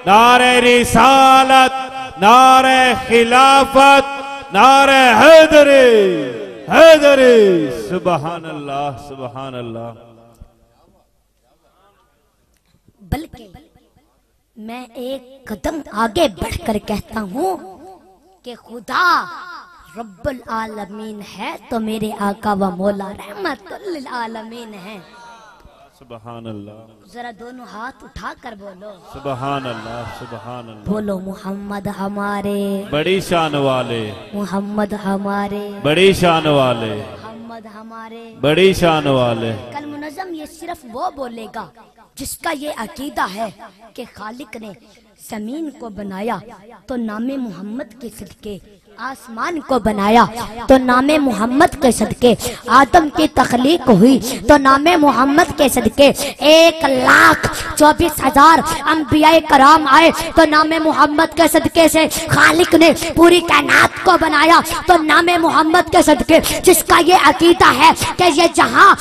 नारे रिसालत, नारे खिलाफत, नारे हैदरी हैदरी। सुभान अल्लाह सुभान अल्लाह। बल्कि मैं एक कदम आगे बढ़कर कहता हूँ कि खुदा रब्बुल आलमीन है तो मेरे आका व मौला रहमतुल लिल आलमीन है। सुभान अल्लाह। जरा दोनों हाथ उठा कर बोलो सुभान अल्लाह सुभान अल्लाह। बोलो मुहम्मद हमारे बड़ी शान वाले, मोहम्मद हमारे बड़ी शान वाले, मोहम्मद हमारे बड़ी शान वाले। कल मुनज़्ज़म ये सिर्फ वो बोलेगा जिसका ये अकीदा है कि खालिक ने जमीन को बनाया तो नामे मोहम्मद के सदके, आसमान को बनाया तो नामे मोहम्मद के सदके, आदम की तख्लीक हुई तो नामे मोहम्मद के सदके, 1,24,000 अंबियाए कराम आए तो नामे मोहम्मद के सदके से खालिक ने पूरी कायनात को बनाया तो नामे मोहम्मद के सदके। जिसका ये अकीदा है कि ये जहां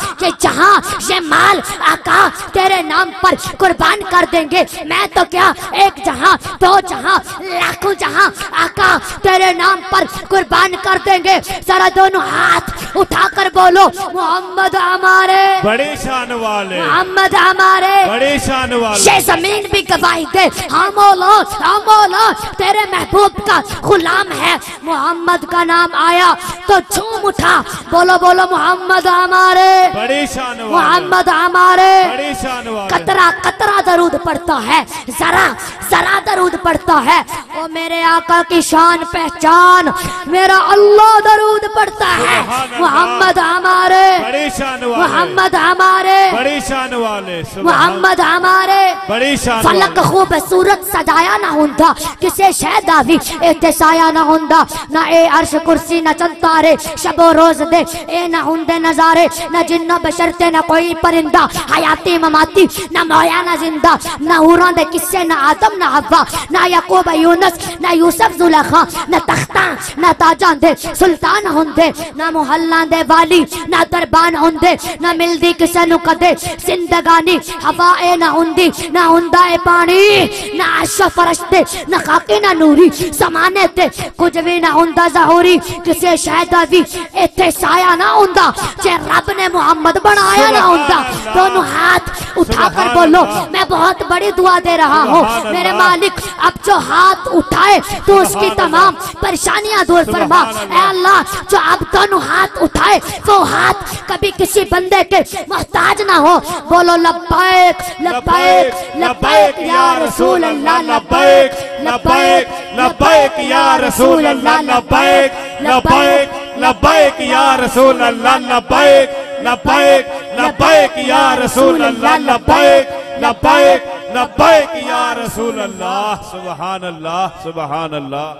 ये माल आका तेरे नाम पर कुर्बान कर देंगे, मैं तो क्या एक जहां दो जहां लाखों जहां आका तेरे नाम पर कुर्बान कर देंगे। जरा दोनों हाथ उठाकर बोलो मोहम्मद हमारे, बड़ी शान वाले, मोहम्मद हमारे, बड़ी शान वाले। ये जमीन भी गवाही दे, हाँ मौला तेरे महबूब का गुलाम है। मोहम्मद का नाम आया तो झूम उठा, बोलो बोलो मोहम्मद हमारे, बड़ी शान वाले, मोहम्मद हमारे। बड़ी शान वाले। कतरा कतरा दरूद पड़ता है, जरा जरा दरूद पड़ता है। ओ मेरे आका की शान पहचान, मेरा अल्लाह दरूद पड़ता है। मोहम्मद हमारे, बड़ी शान वाले, मोहम्मद हमारे, बड़ी शान वाले, मोहम्मद हमारे। बड़ी शान फलक खूबसूरत सजाया ना होंदा, किसे शहदा भी एहतसाया ना होंदा, ना ए अर्श कुर्सी ना चंद तारे, शबो रोज दे ए ना होंदे नजारे, ना जिन्ना बशरते ना कोई परिंदा, हयाती ममाती ना मोया ना जिंदा, ना हुरां दे किस्से ना आदम ना हवा, ना याकूब यूनुस ना यूसुफ जुलेखा, ना तख्ता ना ताजा दे सुल्तान होंदे, ना मोहल्ला दे वाली ना दरबान होंदे, ना मिलदी किसे नु कदे जिंदगानी हवाए ना होंदी, ना हुंदा ए पानी, ना अशो फरश्ते ना खाकी ना नूरी, समाने ते कुछ भी ना हुंदा ज़हूरी, किसे शहदा भी इत्थे साया ना हुंदा, जे रब ने मोहम्मद बनाया ना हुंदा। दोनों हाथ उठाकर बोलो मैं बहुत बड़ी दुआ दे रहा हूँ मेरे मालिक, अब जो हाथ उठाए तो उसकी तमाम परेशानियां दूर फरमा। ऐ अल्लाह जो अब दोनों हाथ उठाए वो हाथ कभी किसी बंदे के मोहताज ना हो। बोलो लब्बैक लब्बैक लब्बैक या रसूल अल्लाह, लब्बैक लब्बैक लब्बैक या रसूल अल्लाह, लब्बैक लब्बैक लब्बैक या रसूल अल्लाह, लब्बैक लब्बैक लब्बैक या रसूल अल्लाह, लब्बैक लब्बैक लब्बैक या रसूल अल्लाह। सुभान अल्लाह सुभान अल्लाह।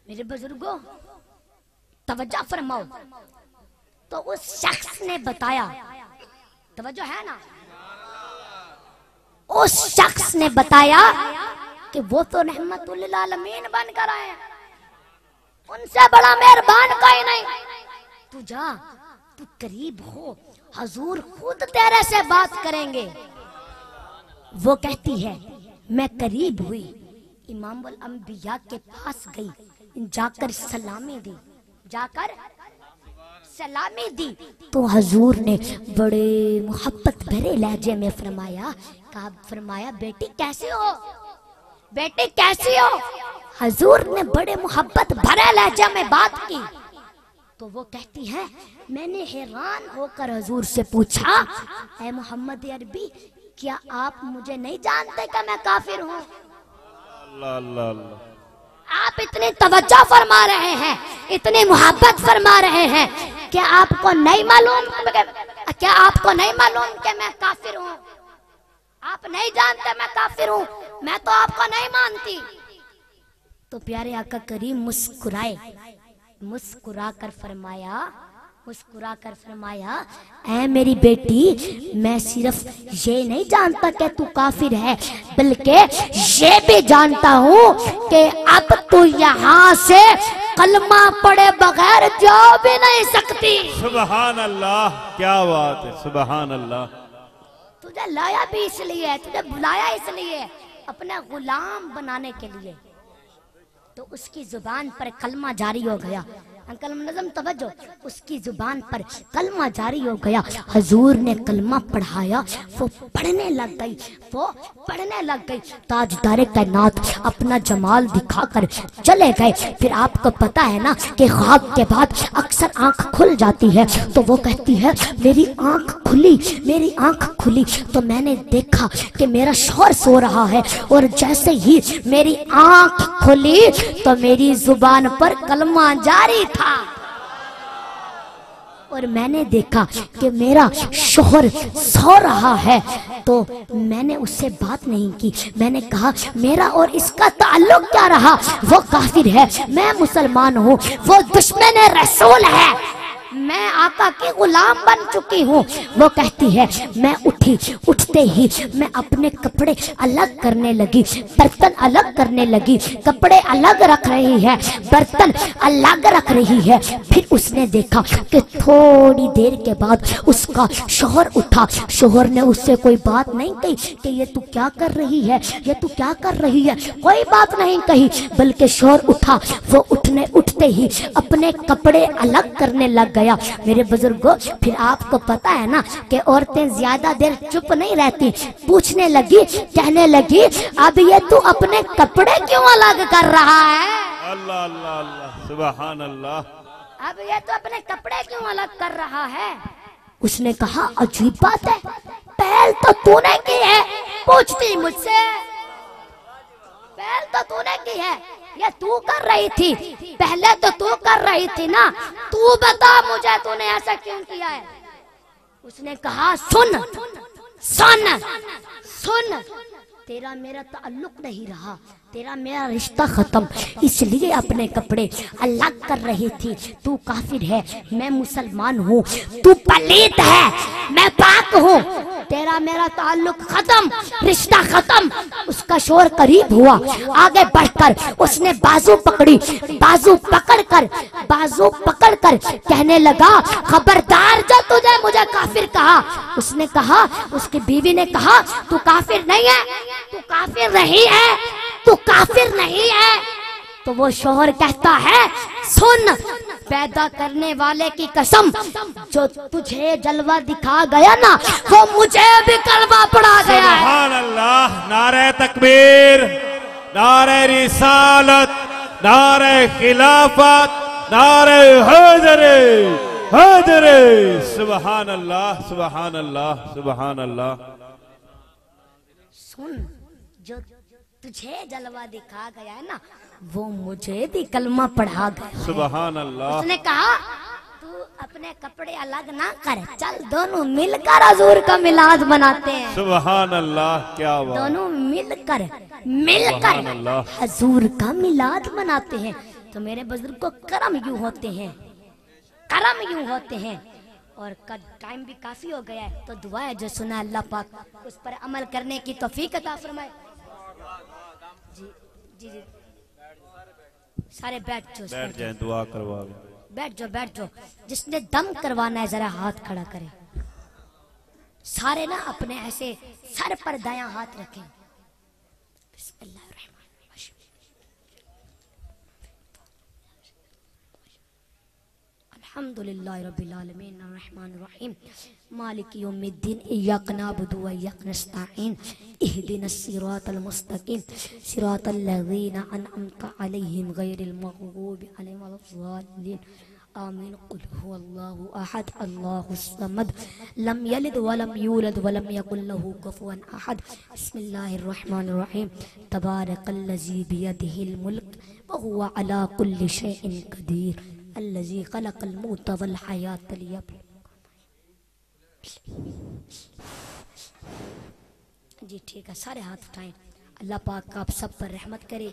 मेरे बुजुर्गों तवज्जो फरमाओ। तो उस शख्स ने बताया, तवज्जो है ना, उस शख्स ने बताया कि वो तो रहमतुल लिल आलमीन बनकर आए हैं, उनसे बड़ा मेहरबान कोई नहीं। तू जा, तू करीब हो, हजूर खुद तेरे से बात करेंगे। वो कहती है मैं करीब हुई, इमामुल अंबिया के पास गई, जाकर सलामी दी, जाकर सलामी दी तो हजूर ने बड़े मोहब्बत भरे लहजे में फरमाया बेटी कैसे हो, बेटी कैसी हो। हजूर ने बड़े मोहब्बत भरे लहजे में बात की तो वो कहती है मैंने हैरान होकर हजूर से पूछा, ऐ मोहम्मद अरबी क्या आप मुझे नहीं जानते कि मैं काफिर हूँ? आप इतनी तवज्जो फरमा रहे हैं, इतनी मोहब्बत फरमा रहे हैं, क्या आपको नहीं मालूम, क्या आपको नहीं मालूम कि मैं काफिर हूँ? आप नहीं जानते मैं काफिर हूँ, मैं तो आपको नहीं मानती। तो प्यारे आका करीम मुस्कुराए, मुस्कुरा कर फरमाया ऐ मेरी बेटी मैं सिर्फ ये नहीं जानता कि तू काफिर है, बल्कि ये भी जानता हूँ कि अब तू यहाँ से कलमा पढ़े बगैर जा भी नहीं सकती। सुभान अल्लाह, क्या बात है, सुभान अल्लाह। तुझे लाया भी इसलिए है, तुझे बुलाया इसलिए, अपना गुलाम बनाने के लिए। तो उसकी जुबान पर कलमा जारी हो गया। अंकल नज़म तवज्जो, उसकी जुबान पर कलमा जारी हो गया। हजूर ने कलमा पढ़ाया, वो पढ़ने लग गई, ताजदारे कायनात अपना जमाल दिखाकर चले गए। फिर आपको पता है ना कि ख्वाब के बाद अक्सर आंख खुल जाती है, तो वो कहती है मेरी आंख खुली तो मैंने देखा कि मेरा शौहर सो रहा है, और जैसे ही मेरी आंख खुली तो मेरी जुबान पर कलमा जारी था, और मैंने देखा कि मेरा शौहर सो रहा है। तो मैंने उससे बात नहीं की, मैंने कहा मेरा और इसका ताल्लुक क्या रहा, वो काफिर है, मैं मुसलमान हूँ, वो दुश्मन रसूल है, मैं आका की गुलाम बन चुकी हूँ। वो कहती है मैं उठते ही मैं अपने कपड़े अलग करने लगी, बर्तन अलग करने लगी, कपड़े अलग रख रही है, बर्तन अलग रख रही है। फिर उसने देखा कि थोड़ी देर के बाद उसका शौहर उठा। शौहर ने उससे कोई बात नहीं कही कि ये तू क्या कर रही है, ये तू क्या कर रही है, कोई बात नहीं कही, बल्कि शौहर उठा, वो उठते ही अपने कपड़े अलग करने लग गया। मेरे बुजुर्गों, फिर आपको पता है ना कि औरतें ज्यादा देर चुप नहीं रहती, पूछने लगी, कहने लगी अब ये तू अपने कपड़े क्यों अलग कर रहा है? अल्लाह अल्लाह अल्लाह, सुभान अल्लाह। अब ये तो अपने कपड़े क्यों अलग कर रहा है? उसने कहा अजीब बात है, पहल तो तूने की है, पूछती मुझसे, पहल तो तूने की है, ये तू कर रही थी, पहले तो तू कर रही थी ना, तू बता मुझे तूने ऐसा क्यों किया है? उसने कहा सुन सुन सुन, तेरा मेरा ताल्लुक नहीं रहा, तेरा मेरा रिश्ता खत्म, इसलिए अपने कपड़े अलग कर रही थी। तू काफिर है, मैं मुसलमान हूँ, तू पलीत है, मैं पाक हूँ, तेरा मेरा ताल्लुक खत्म, रिश्ता खत्म। उसका शोर करीब हुआ, आगे बढ़कर उसने बाजू पकड़कर कहने लगा खबरदार जो तुझे मुझे काफिर कहा। उसने कहा, उसकी बीवी ने कहा तू काफिर नहीं है, तू काफिर नहीं है, तू काफिर नहीं है। तो वो शौहर कहता है सुन, पैदा करने वाले की कसम, जो तुझे जलवा दिखा गया ना, वो मुझे भी कलमा पड़ा गया है। सुभान अल्लाह, नारे तकबीर, नारे रिसालत, नारे खिलाफत, नारे हैदरे हैदरे, सुभान अल्लाह सुभान अल्लाह सुभान अल्लाह। सुन, जो तुझे जलवा दिखा गया है ना, वो मुझे भी कलमा पढ़ा गया। सुभान अल्लाह। उसने कहा तू अपने कपड़े अलग ना कर, चल दोनों मिलकर हजूर का मिलाद बनाते हैं। सुभान अल्लाह, क्या बात। दोनों मिलकर हजूर का मिलाद मनाते हैं। तो मेरे बुजुर्ग को करम यूं होते हैं, और टाइम भी काफी हो गया है, तो दुआ है जो सुना अल्लाह पाक उस पर अमल करने की तौफीक अता फरमाए। जी जी जी, सारे बैठ जाए, दुआ करवा लो। बैठ जाओ। जिसने दम करवाना है जरा हाथ खड़ा करे। सारे ना अपने ऐसे सर पर दायां हाथ रखें। अल्हम्दुलिल्लाहि रब्बिल आलमीन अर्रहमानिर रहीम मालिक यौमिद्दीन इय्याक नअबुदु व इय्याक नस्तईन इहदिनस सिरातल मुस्तकीम सिरातल लज़ीना अनअमता अलैहिम गैरिल मग़ज़ूबि अलैहिम वलद्दाल्लीन आमीन। कुल हुवल्लाहु अहद अल्लाहुस समद लम यलिद वलम यूलद वलम यकुल लहू कुफुवन अहद। बिस्मिल्लाहिर रहमानिर रहीम तबारकल्लज़ी बियदिहिल मुल्क व हुवा अला कुल्लि शैइन क़दीर अल्लज़ी खलक़ल मौत वल हयात लियब्लुवकुम। जी ठीक है, सारे हाथ उठाएं। अल्लाह पाक आप सब पर रहमत करे,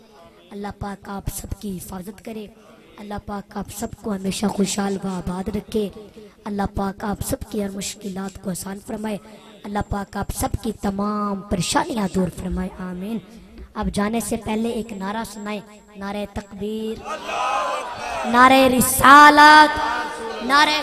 अल्लाह पाक आप सबकी हिफाजत करे, अल्लाह पाक आप सबको हमेशा खुशहाल व आबाद रखे, अल्लाह पाक आप सबकी हर मुश्किलात को आसान फरमाए, अल्लाह पाक आप सबकी तमाम परेशानियां दूर फरमाए, आमीन। अब जाने से पहले एक नारा सुनाए, नारे तकबीर, नारे रिसालत, नारे